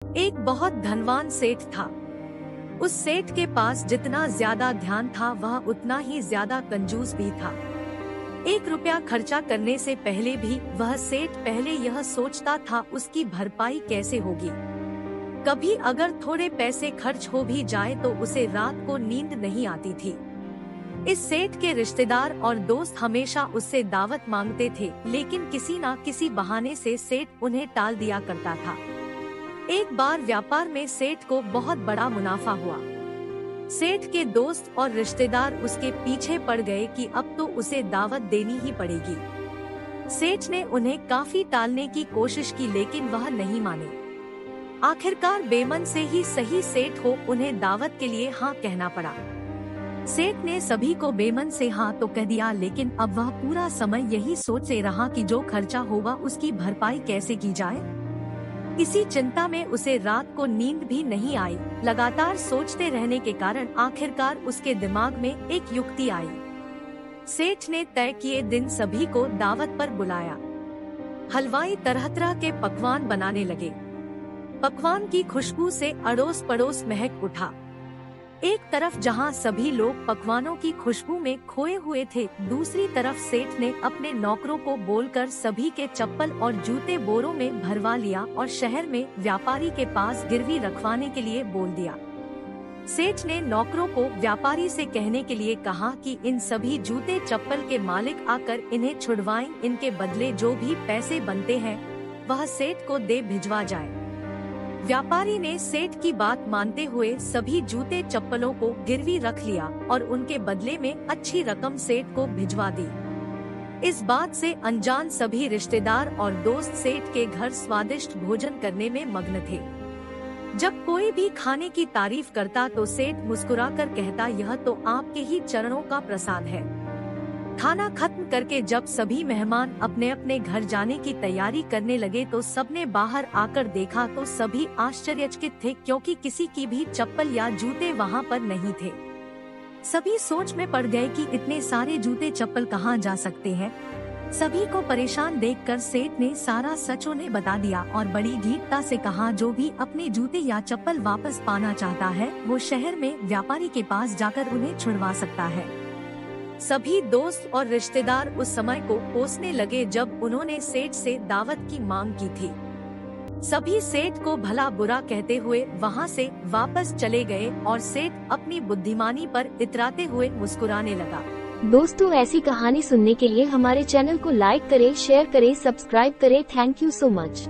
एक बहुत धनवान सेठ था। उस सेठ के पास जितना ज्यादा ध्यान था वह उतना ही ज्यादा कंजूस भी था। 1 रुपया खर्चा करने से पहले भी वह सेठ पहले यह सोचता था उसकी भरपाई कैसे होगी। कभी अगर थोड़े पैसे खर्च हो भी जाए तो उसे रात को नींद नहीं आती थी। इस सेठ के रिश्तेदार और दोस्त हमेशा उससे दावत मांगते थे, लेकिन किसी न किसी बहाने से सेठ उन्हें टाल दिया करता था। एक बार व्यापार में सेठ को बहुत बड़ा मुनाफा हुआ। सेठ के दोस्त और रिश्तेदार उसके पीछे पड़ गए कि अब तो उसे दावत देनी ही पड़ेगी। सेठ ने उन्हें काफी टालने की कोशिश की, लेकिन वह नहीं माने। आखिरकार बेमन से ही सही सेठ हो उन्हें दावत के लिए हाँ कहना पड़ा। सेठ ने सभी को बेमन से हाँ तो कह दिया, लेकिन अब वह पूरा समय यही सोचते रहा कि जो खर्चा होगा उसकी भरपाई कैसे की जाए। इसी चिंता में उसे रात को नींद भी नहीं आई। लगातार सोचते रहने के कारण आखिरकार उसके दिमाग में एक युक्ति आई। सेठ ने तय किए दिन सभी को दावत पर बुलाया। हलवाई तरह तरह के पकवान बनाने लगे। पकवान की खुशबू से अड़ोस पड़ोस महक उठा। एक तरफ जहां सभी लोग पकवानों की खुशबू में खोए हुए थे, दूसरी तरफ सेठ ने अपने नौकरों को बोलकर सभी के चप्पल और जूते बोरों में भरवा लिया और शहर में व्यापारी के पास गिरवी रखवाने के लिए बोल दिया। सेठ ने नौकरों को व्यापारी से कहने के लिए कहा कि इन सभी जूते चप्पल के मालिक आकर इन्हें छुड़वाएं, इनके बदले जो भी पैसे बनते हैं वह सेठ को दे भिजवा जाए। व्यापारी ने सेठ की बात मानते हुए सभी जूते चप्पलों को गिरवी रख लिया और उनके बदले में अच्छी रकम सेठ को भिजवा दी। इस बात से अनजान सभी रिश्तेदार और दोस्त सेठ के घर स्वादिष्ट भोजन करने में मग्न थे। जब कोई भी खाने की तारीफ करता तो सेठ मुस्कुराकर कहता, यह तो आपके ही चरणों का प्रसाद है। खाना खत्म करके जब सभी मेहमान अपने अपने घर जाने की तैयारी करने लगे तो सबने बाहर आकर देखा तो सभी आश्चर्यचकित थे, क्योंकि किसी की भी चप्पल या जूते वहां पर नहीं थे। सभी सोच में पड़ गए कि इतने सारे जूते चप्पल कहां जा सकते हैं। सभी को परेशान देखकर सेठ ने सारा सच उन्हें बता दिया और बड़ी धीरता से कहा, जो भी अपने जूते या चप्पल वापस पाना चाहता है वो शहर में व्यापारी के पास जाकर उन्हें छुड़वा सकता है। सभी दोस्त और रिश्तेदार उस समय को कोसने लगे जब उन्होंने सेठ से दावत की मांग की थी। सभी सेठ को भला बुरा कहते हुए वहां से वापस चले गए और सेठ अपनी बुद्धिमानी पर इतराते हुए मुस्कुराने लगा। दोस्तों, ऐसी कहानी सुनने के लिए हमारे चैनल को लाइक करें, शेयर करें, सब्सक्राइब करें। Thank you so much.